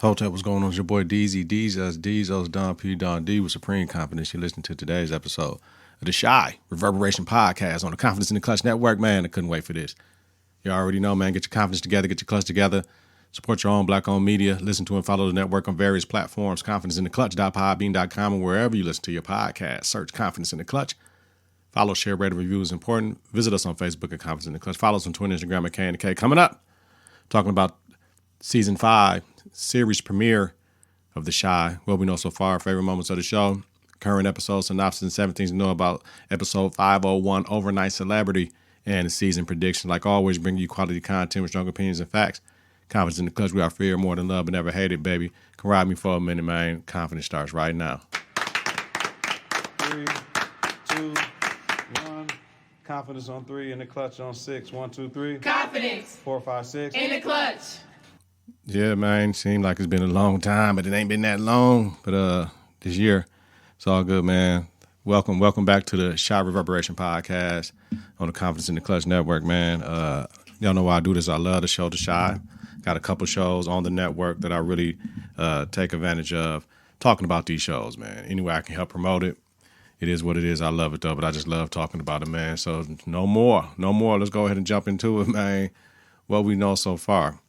Hotel, what's going on? It's your boy Deezy. Deezo's Don P. Don D with Supreme Confidence. You're listening to today's episode of the Shy Reverberation podcast on the Confidence in the Klutch Network. Man, I couldn't wait for this. You already know, man. Get your confidence together. Get your clutch together. Support your own black-owned media. Listen to and follow the network on various platforms. ConfidenceInTheClutch.podbean.com and wherever you listen to your podcast. Search Confidence in the Klutch. Follow, share, rate, and review is important. Visit us on Facebook at Confidence in the Klutch. Follow us on Twitter, Instagram at K&K. Coming up, talking about Season 5, series premiere of The Shy, what we know so far, favorite moments of the show, current episode synopsis, and 7 things to know about episode 501, Overnight Celebrity, and season prediction. Like always, bring you quality content with strong opinions and facts. Confidence in the Klutch, we are fear more than love, but never hate it, baby. Come ride me for a minute, man. Confidence starts right now. 3, 2, 1. Confidence on 3, in the Klutch on 6. 1, 2, 3. Confidence. 4, 5, 6. In the Klutch. Yeah, man. Seemed like it's been a long time, but it ain't been that long. But this year, it's all good, man. Welcome back to the Shy Reverberation podcast on the Confidence in the Klutch Network, man. Y'all know why I do this. I love the show, The Shy. Got a couple shows on the network that I really take advantage of talking about these shows, man. Any way I can help promote it. It is what it is. I love it, though, but I just love talking about it, man. So no more. Let's go ahead and jump into it, man. What we know so far.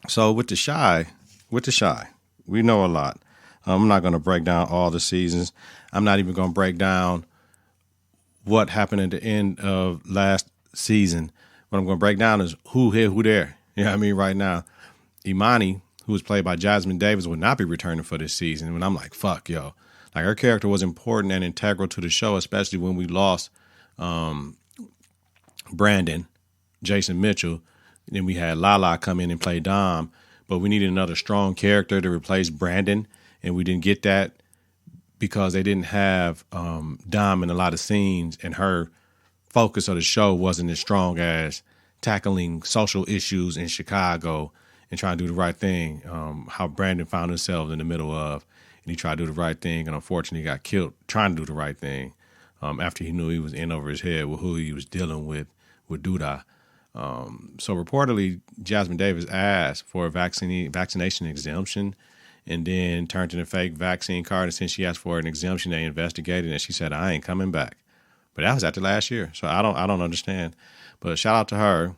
So with the Shy, we know a lot. I'm not going to break down all the seasons. I'm not even going to break down what happened at the end of last season. What I'm going to break down is who here, who there. You know what I mean? Right now, Imani, who was played by Jasmine Davis, would not be returning for this season. And I'm like, fuck, yo. Like, her character was important and integral to the show, especially when we lost Brandon, Jason Mitchell. Then we had Lala come in and play Dom, but we needed another strong character to replace Brandon, and we didn't get that because they didn't have Dom in a lot of scenes, and her focus of the show wasn't as strong as tackling social issues in Chicago and trying to do the right thing, how Brandon found himself in the middle of, and he tried to do the right thing, and unfortunately got killed trying to do the right thing after he knew he was in over his head with who he was dealing with Duda. So reportedly, Jasmine Davis asked for a vaccination exemption and then turned in a fake vaccine card. And since she asked for an exemption, they investigated and she said, I ain't coming back. But that was after last year. So I don't understand. But shout out to her.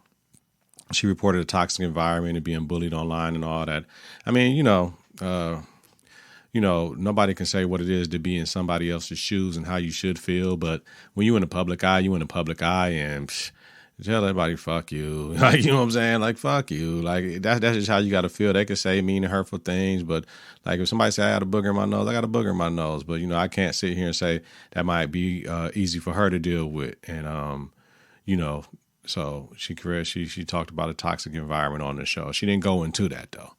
She reported a toxic environment and being bullied online and all that. I mean, nobody can say what it is to be in somebody else's shoes and how you should feel. But when you in the public eye, and tell everybody, fuck you. Like, you know what I'm saying? Like, fuck you. Like, that's just how you got to feel. They could say mean and hurtful things, but like if somebody say I got a booger in my nose, I got a booger in my nose. But, I can't sit here and say that might be easy for her to deal with. And, so she talked about a toxic environment on the show. She didn't go into that, though,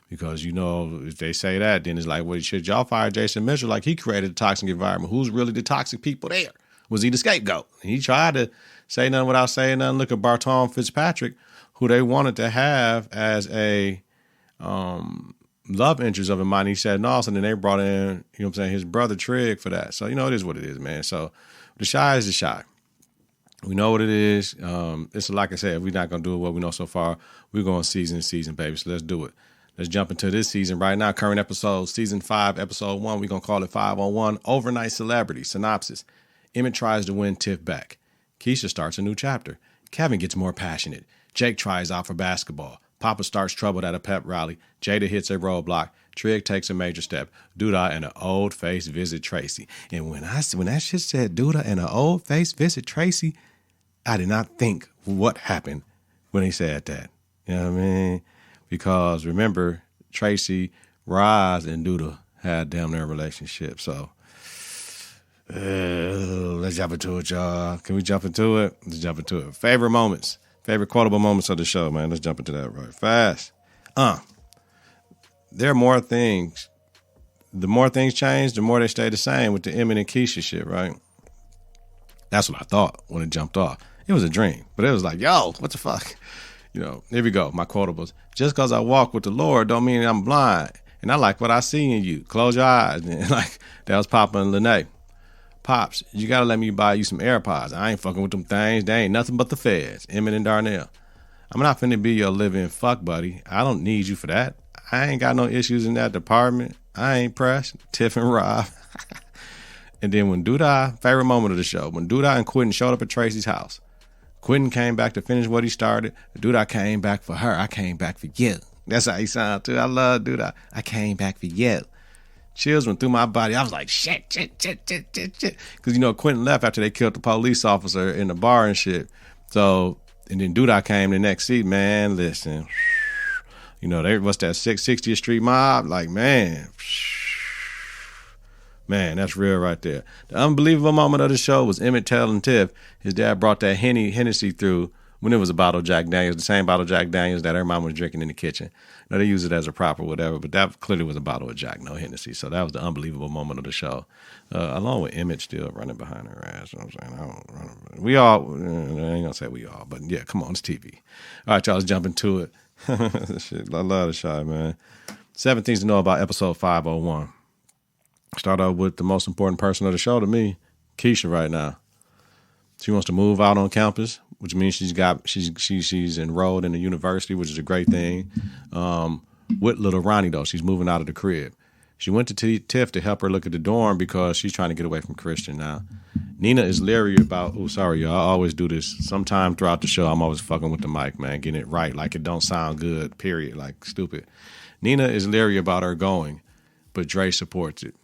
because, if they say that, then it's like, well, should y'all fire Jason Mitchell? Like, he created a toxic environment. Who's really the toxic people there? Was he the scapegoat? He tried to say nothing without saying nothing. Look at Barton Fitzpatrick, who they wanted to have as a love interest of Imani. He said no, so then they brought in, his brother Trig for that. So, it is what it is, man. So the Shy is the Shy. We know what it is. It's like I said, we're not going to do what we know so far. We're going season, baby. So let's do it. Let's jump into this season right now. Current episode, season 5, episode 1. We're going to call it 501, Overnight Celebrity. Synopsis. Emmett tries to win Tiff back. Keisha starts a new chapter. Kevin gets more passionate. Jake tries out for basketball. Papa starts trouble at a pep rally. Jada hits a roadblock. Trig takes a major step. Duda and an old face visit Tracy. And when that shit said Duda and an old face visit Tracy, I did not think what happened when he said that. You know what I mean? Because remember, Tracy, Roz, and Duda had damn near relationship. So let's jump into it, y'all. Can we jump into it? Let's jump into it. Favorite moments, favorite quotable moments of the show, man. Let's jump into that right fast. There are more things. The more things change, the more they stay the same with the Emmett and Keisha shit, right? That's what I thought when it jumped off. It was a dream, but it was like, yo, what the fuck? Here we go. My quotables. Just because I walk with the Lord don't mean I'm blind. And I like what I see in you. Close your eyes. And like, that was Papa and Lene. Pops, you got to let me buy you some AirPods. I ain't fucking with them things. They ain't nothing but the feds. Emmett and Darnell. I'm not finna be your living fuck buddy. I don't need you for that. I ain't got no issues in that department. I ain't pressed. Tiff and Rob. And then when Duda, favorite moment of the show, when Duda and Quentin showed up at Tracy's house. Quentin came back to finish what he started. Duda came back for her. I came back for you. That's how he sound too. I love Duda. I came back for you. Chills went through my body. I was like, shit. Because, Quentin left after they killed the police officer in the bar and shit. So, and then Duda came the next seat. Man, listen. What's that 660th Street mob? Like, man, that's real right there. The unbelievable moment of the show was Emmett telling Tiff his dad brought that Hennessy through when it was a bottle of Jack Daniels, the same bottle of Jack Daniels that her mom was drinking in the kitchen. They use it as a prop or whatever, but that clearly was a bottle of Jack, no Hennessy. So that was the unbelievable moment of the show, along with Emmett still running behind her ass. You know what I'm saying? We all, I ain't going to say we all, but yeah, come on, it's TV. All right, y'all, let's jump into it. Shit, I love the show, man. 7 things to know about episode 501. Start out with the most important person of the show to me, Keisha right now. She wants to move out on campus, which means she's enrolled in a university, which is a great thing. With little Ronnie, though, she's moving out of the crib. She went to Tiff to help her look at the dorm because she's trying to get away from Christian now. Nina is leery about, sorry, y'all, I always do this. Sometime throughout the show, I'm always fucking with the mic, man, getting it right, like it don't sound good, period, like stupid. Nina is leery about her going, but Dre supports it.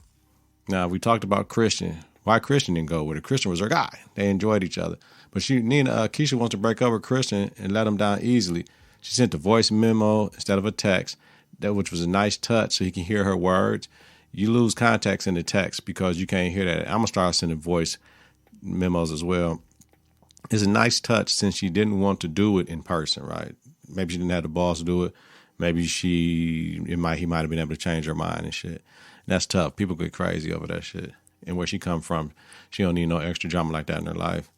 Now, we talked about Christian. Why Christian didn't go with her? Christian was her guy. They enjoyed each other. But Keisha wants to break up with Christian and let him down easily. She sent a voice memo instead of a text, which was a nice touch so he can hear her words. You lose context in the text because you can't hear that. I'm going to start sending voice memos as well. It's a nice touch since she didn't want to do it in person, right? Maybe she didn't have the balls to do it. Maybe he might have been able to change her mind and shit. And that's tough. People get crazy over that shit. And where she come from, she don't need no extra drama like that in her life.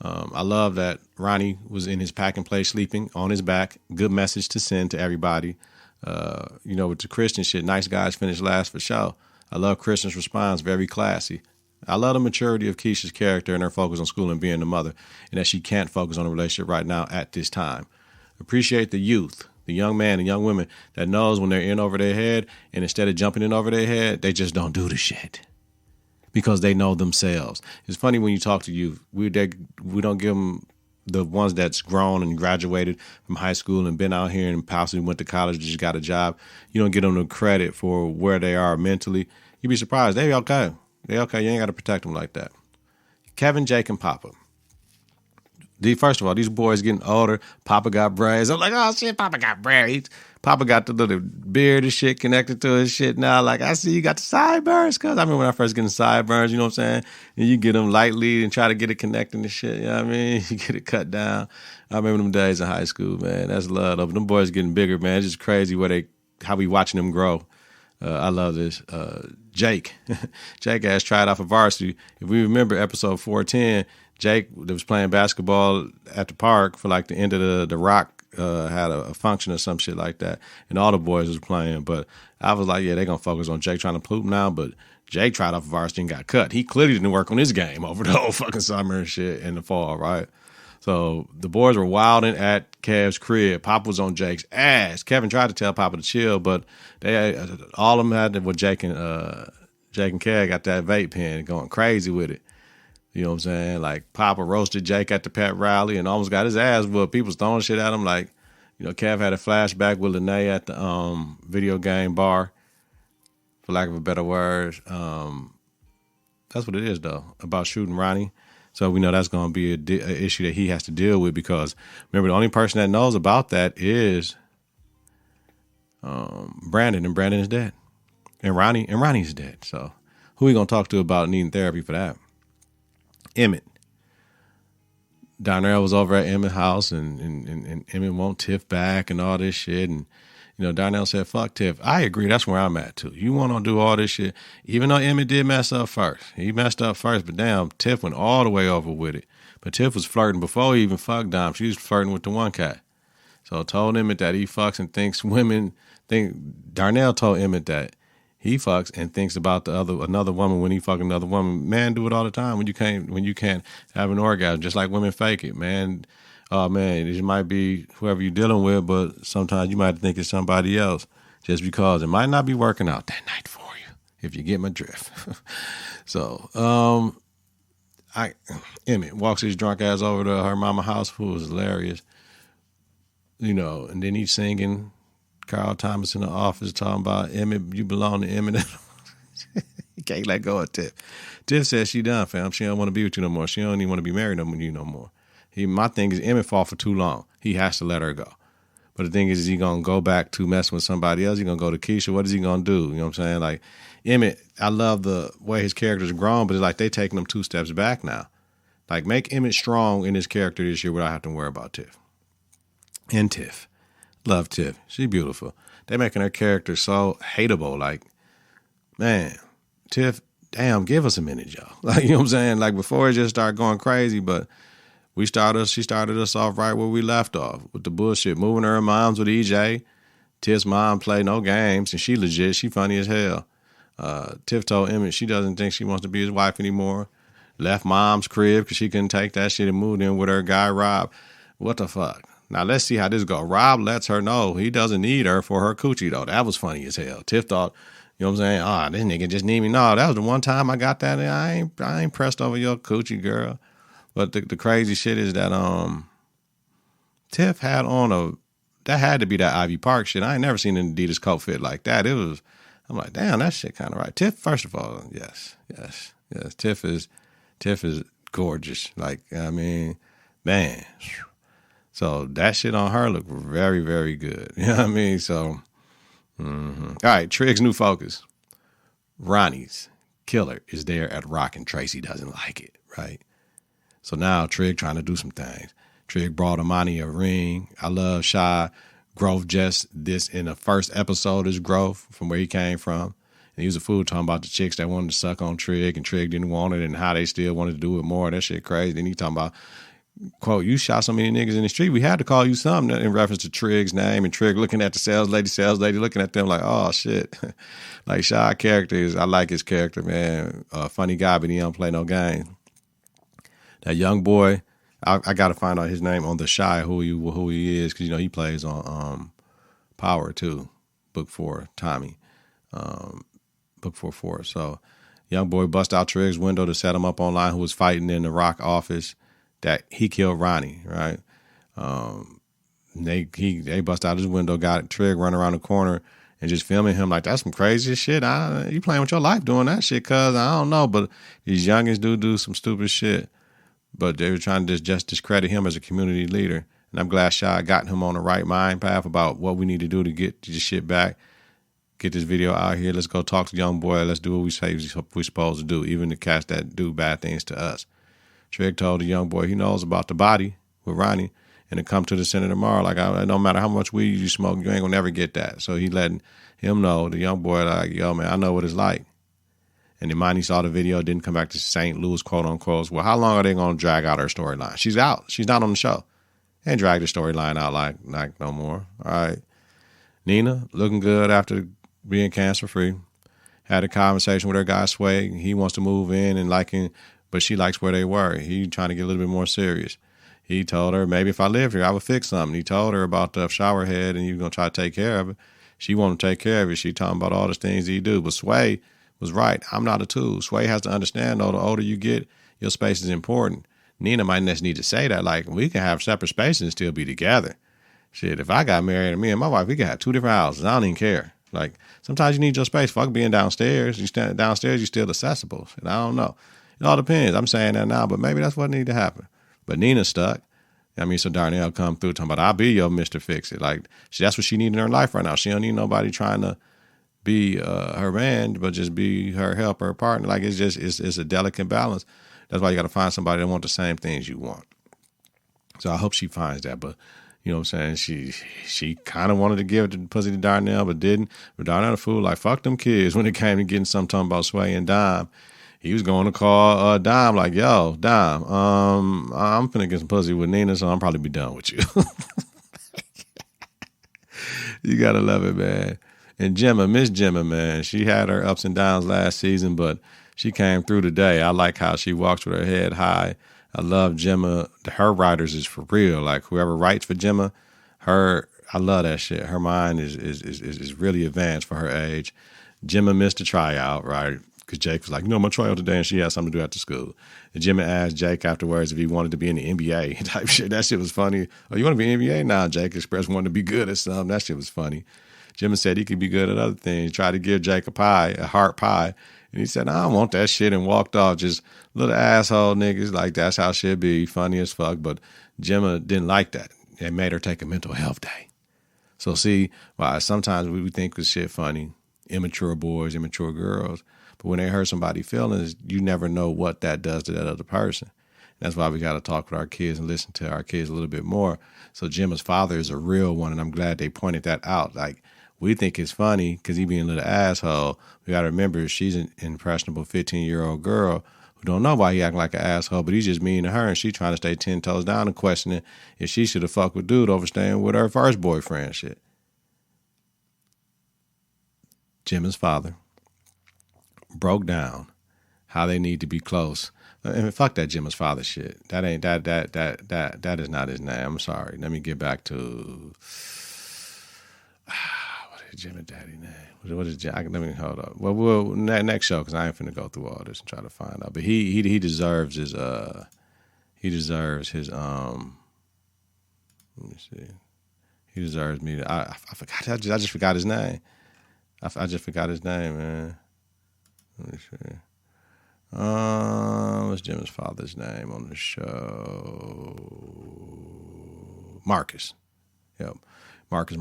I love that Ronnie was in his packing place sleeping on his back. Good message to send to everybody. With the Christian shit, nice guys finish last for sure. I love Christian's response, very classy. I love the maturity of Keisha's character and her focus on school and being the mother, and that she can't focus on a relationship right now at this time. Appreciate the youth, the young man and young women that knows when they're in over their head, and instead of jumping in over their head, they just don't do the shit. Because they know themselves. It's funny when you talk to youth. We don't give them, the ones that's grown and graduated from high school and been out here and possibly went to college, just got a job. You don't give them the credit for where they are mentally. You'd be surprised. They okay. They okay. You ain't got to protect them like that. Kevin, Jake, and Papa. First of all, these boys getting older. Papa got braids. I'm like, oh shit, Papa got braids. Papa got the little beard and shit connected to his shit now. Like, I see you got the sideburns, cuz I remember when I first getting sideburns, you know what I'm saying? And you get them lightly and try to get it connected and shit, you know what I mean? You get it cut down. I remember them days in high school, man. That's love. But them boys getting bigger, man. It's just crazy how we watching them grow. I love this. Jake. Jake has tried out for varsity. If we remember episode 410, Jake that was playing basketball at the park for like the end of the Rock had a function or some shit like that, and all the boys was playing. But I was like, yeah, they're gonna focus on Jake trying to poop now. But Jake tried out for varsity and got cut. He clearly didn't work on his game over the whole fucking summer and shit in the fall, right? So the boys were wilding at Kev's crib. Papa was on Jake's ass. Kevin tried to tell Papa to chill, but all of them had Jake and Kev got that vape pen going crazy with it. You know what I'm saying? Like, Papa roasted Jake at the pet rally and almost got his ass whooped. People was throwing shit at him. Like, Kev had a flashback with Lene at the video game bar, for lack of a better word. That's what it is, though, about shooting Ronnie. So we know that's going to be an issue that he has to deal with because, remember, the only person that knows about that is Brandon, and Brandon is dead. And Ronnie's dead. So who are we going to talk to about needing therapy for that? Emmett. Darnell was over at Emmett's house and Emmett won't Tiff back and all this shit. And, Darnell said, fuck Tiff. I agree. That's where I'm at, too. You want to do all this shit. Even though Emmett did mess up first. He messed up first, but damn, Tiff went all the way over with it. But Tiff was flirting before he even fucked Dom. She was flirting with the one cat. So told Emmett that he fucks and thinks Darnell told Emmett that he fucks and thinks about another woman when he fucking another woman. Man, do it all the time when you can't have an orgasm, just like women fake it, man. Oh man, it might be whoever you're dealing with, but sometimes you might think it's somebody else. just because it might not be working out that night for you, if you get my drift. So, Emmett walks his drunk ass over to her mama house, who was hilarious, and then he's singing Carl Thomas in the office talking about Emmett, you belong to Emmett. He can't let go of Tiff. Tiff says she done, fam. She don't want to be with you no more. She don't even want to be married with you no more. My thing is Emmett fought for too long. He has to let her go. But the thing is he going to go back to messing with somebody else? He going to go to Keisha? What is he going to do? You know what I'm saying? Like, Emmett, I love the way his character's grown, but it's like they taking him 2 steps back now. Like, make Emmett strong in his character this year without having to worry about Tiff. And Tiff. Love Tiff. She beautiful. They making her character so hateable. Like, man, Tiff, damn, give us a minute, y'all. Like, you know what I'm saying? Like, before it just started going crazy, but she started us off right where we left off with the bullshit, moving her moms with EJ. Tiff's mom played no games, and she legit, she funny as hell. Tiff told Emmett she doesn't think she wants to be his wife anymore. Left mom's crib because she couldn't take that shit and moved in with her guy, Rob. What the fuck? Now, let's see how this goes. Rob lets her know he doesn't need her for her coochie, though. That was funny as hell. Tiff thought, you know what I'm saying? This nigga just need me. No, that was the one time I got that. I ain't pressed over your coochie, girl. But the crazy shit is that Tiff had on that had to be that Ivy Park shit. I ain't never seen an Adidas coat fit like that. I'm like, damn, that shit kind of right. Tiff, first of all, yes. Tiff is gorgeous. Like, I mean, man. So that shit on her looked very, very good. You know what I mean? So, All right, Trig's new focus. Ronnie's killer is there at Rock and Tracy doesn't like it, right? So now Trig trying to do some things. Trig brought Amani a ring. I love Shy. Growth just this in the first episode is Growth from where he came from. And he was a fool talking about the chicks that wanted to suck on Trig and Trig didn't want it and how they still wanted to do it more. That shit crazy. Then he talking about, quote, you shot so many niggas in the street, we had to call you something in reference to Trig's name. And Trig looking at the sales lady looking at them like, oh, shit. Like, Shy character I like his character, man. Funny guy, but he don't play no game. That young boy, I got to find out his name on the Shy, who he is, because, he plays on Power, too. Book 4, Tommy. Book 4. So, young boy bust out Trig's window to set him up online who was fighting in the Rock office. That he killed Ronnie, right? They bust out his window, got Trig running around the corner and just filming him like, that's some crazy shit. You playing with your life doing that shit, cuz I don't know. But these youngins do some stupid shit. But they were trying to just discredit him as a community leader. And I'm glad Shy got him on the right mind path about what we need to do to get this shit back. Get this video out here. Let's go talk to young boy. Let's do what we say we're supposed to do, even the cats that do bad things to us. Trig told the young boy he knows about the body with Ronnie and to come to the center tomorrow. Like, no matter how much weed you smoke, you ain't gonna never get that. So he letting him know, the young boy, like, yo, man, I know what it's like. And then Monty saw the video, didn't come back to St. Louis, quote unquote. Well, how long are they gonna drag out her storyline? She's out. She's not on the show. They ain't drag the storyline out like no more. All right. Nina, looking good after being cancer free. Had a conversation with her guy Sway. He wants to move in and but she likes where they were. He trying to get a little bit more serious. He told her, maybe if I lived here, I would fix something. He told her about the shower head and he was going to try to take care of it. She wanted to take care of it. She talking about all the things he do. But Sway was right. I'm not a tool. Sway has to understand, though, the older you get, your space is important. Nina might just need to say that. Like, we can have separate spaces and still be together. Shit, if I got married and me and my wife, we could have 2 different houses. I don't even care. Like, sometimes you need your space. Fuck being downstairs. You stand downstairs, you're still accessible. And I don't know. It all depends. I'm saying that now, but maybe that's what needs to happen. But Nina's stuck. I mean, so Darnell come through talking about, I'll be your Mr. Fix It. Like, that's what she needs in her life right now. She don't need nobody trying to be her man, but just be her helper, her partner. Like, it's a delicate balance. That's why you got to find somebody that want the same things you want. So I hope she finds that. But, you know what I'm saying? She kind of wanted to give the pussy to Darnell, but didn't. But Darnell, the fool, like, fuck them kids when it came to getting something talking about Sway and Dime. He was going to call Dime like, yo, Dime, I'm finna get some pussy with Nina, so I'm probably be done with you. You got to love it, man. And Miss Gemma, man, she had her ups and downs last season, but she came through today. I like how she walks with her head high. I love Gemma. Her writers is for real. Like, whoever writes for Gemma, I I love that shit. Her mind is really advanced for her age. Gemma missed the tryout, right? Because Jake was like, I'm going to try out today, and she had something to do after school. And Gemma asked Jake afterwards if he wanted to be in the NBA type shit. That shit was funny. Oh, you want to be in the NBA? Nah, Jake expressed wanting to be good at something. That shit was funny. Gemma said he could be good at other things. Tried to give Jake a heart pie. And he said, I don't want that shit, and walked off. Just little asshole niggas. Like, that's how shit be. Funny as fuck. But Gemma didn't like that. It made her take a mental health day. So see, why sometimes we think this shit funny. Immature boys, immature girls. But when they hurt somebody's feelings, you never know what that does to that other person. That's why we got to talk with our kids and listen to our kids a little bit more. So Gemma's father is a real one, and I'm glad they pointed that out. Like, we think it's funny because he being a little asshole. We got to remember she's an impressionable 15-year-old girl who don't know why he acting like an asshole, but he's just mean to her, and she trying to stay 10 toes down and questioning if she should have fucked with dude over staying with her first boyfriend shit. Gemma's father broke down how they need to be close. And fuck that Gemma's father shit. That ain't that is not his name. I'm sorry. Let me get back to what is Gemma's daddy name? What is let me hold up. Well, next show, because I ain't finna go through all this and try to find out. But he deserves his let me see. He deserves me to, I forgot. I just forgot his name. I just forgot his name, man. Let me see. What's Jim's father's name on the show? Marcus. Yep. Marcus.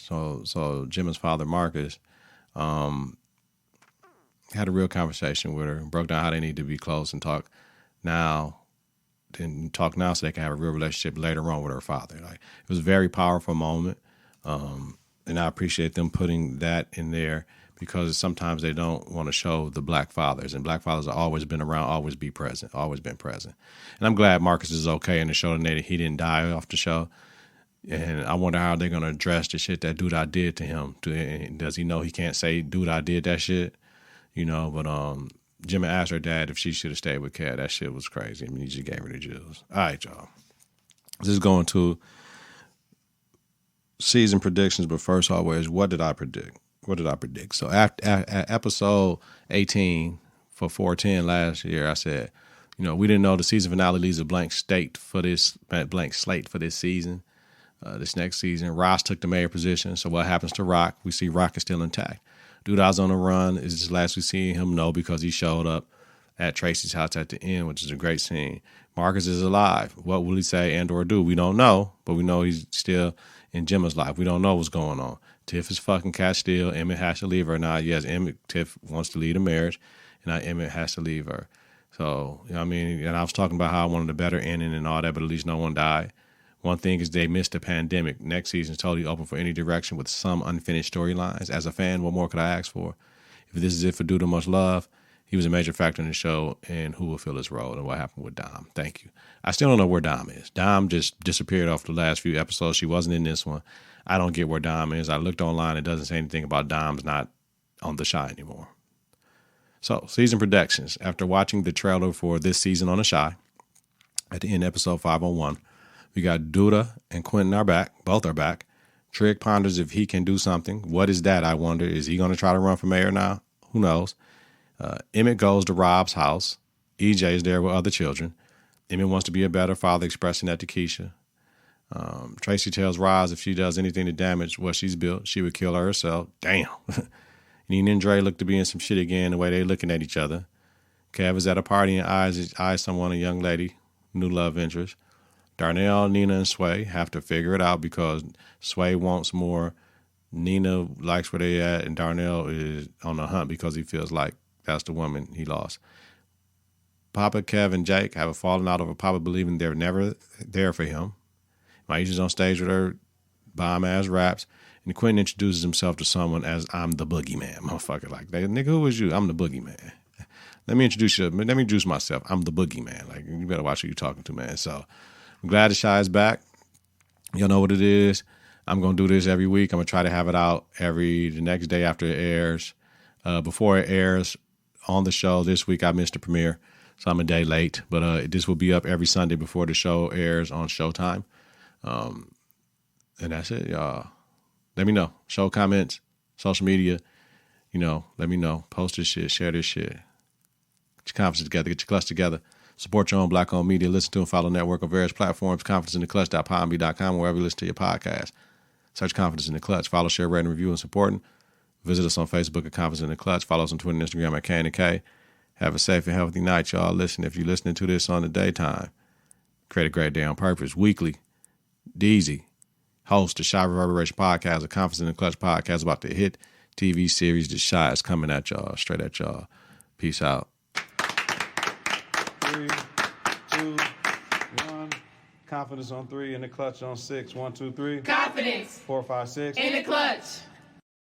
So Jim's father, Marcus, had a real conversation with her, broke down how they need to be close and talk now so they can have a real relationship later on with her father. Like, it was a very powerful moment. And I appreciate them putting that in there, because sometimes they don't want to show the black fathers, and black fathers have always been around, always been present. And I'm glad Marcus is okay in the show today, that he didn't die off the show. And I wonder how they're going to address the shit that dude I did to him. Does he know he can't say, dude, I did that shit? You know, but Jimmy asked her dad if she should have stayed with Kat. That shit was crazy. I mean, he just gave her the juice. All right, y'all. This is going to season predictions, but first always, what did I predict? So at episode 18 for 410 last year, I said, we didn't know the season finale leaves a blank slate for this season. This next season, Ross took the mayor position. So what happens to Rock? We see Rock is still intact. Dude, I was on the run. Is this last we see him? No, because he showed up at Tracy's house at the end, which is a great scene. Marcus is alive. What will he say and or do? We don't know, but we know he's still in Gemma's life. We don't know what's going on. Tiff is fucking cat still. Emmett has to leave her. Now, yes, Tiff wants to leave the marriage, and now Emmett has to leave her. So, and I was talking about how I wanted a better ending and all that, but at least no one died. One thing is they missed the pandemic. Next season is totally open for any direction with some unfinished storylines. As a fan, what more could I ask for? If this is it for Dude Much Love, he was a major factor in the show, and who will fill his role, and what happened with Dom. Thank you. I still don't know where Dom is. Dom just disappeared off the last few episodes. She wasn't in this one. I don't get where Dom is. I looked online. It doesn't say anything about Dom's not on The Chi anymore. So, season predictions. After watching the trailer for this season on The Chi, at the end of episode 501, we got Duda and Quentin are back. Both are back. Trig ponders if he can do something. What is that, I wonder? Is he going to try to run for mayor now? Who knows? Emmett goes to Rob's house. EJ is there with other children. Emmett wants to be a better father, expressing that to Keisha. Tracy tells Roz if she does anything to damage what she's built, she would kill her herself. Damn. Nina and Dre look to be in some shit again, the way they looking at each other. Kev is at a party and eyes someone, a young lady, new love interest. Darnell, Nina, and Sway have to figure it out because Sway wants more. Nina likes where they at, and Darnell is on the hunt because he feels like that's the woman he lost. Papa, Kev, and Jake have a falling out over Papa believing they're never there for him. Maisha's on stage with her bomb-ass raps, and Quentin introduces himself to someone as, I'm the boogeyman. Motherfucker, like, nigga, who is you? I'm the boogeyman. Let me introduce myself. I'm the boogeyman. Like, you better watch who you're talking to, man. So, I'm glad the Chi is back. Y'all know what it is. I'm going to do this every week. I'm going to try to have it out the next day after it airs. Before it airs on the show this week, I missed the premiere, so I'm a day late. But this will be up every Sunday before the show airs on Showtime. And that's it, y'all. Let me know. Show comments, social media. Let me know. Post this shit. Share this shit. Get your confidence together. Get your clutch together. Support your own black-owned media. Listen to and follow the network on various platforms. ConfidenceInTheClutch.podme.com, wherever you listen to your podcast. Search Confidence in the Clutch. Follow, share, rate, and review, and support. Visit us on Facebook at Confidence in the Clutch. Follow us on Twitter and Instagram at K&K. Have a safe and healthy night, y'all. Listen, if you're listening to this on the daytime, create a great day on purpose. Weekly, Deezy, host the Shy Reverberation podcast, the Confidence in the Clutch podcast about the hit TV series The Shy is coming at y'all, straight at y'all. Peace out. 3, 2, 1. Confidence on 3, in the clutch on 6. 1, 2, 3. Confidence. 4, 5, 6. In the clutch.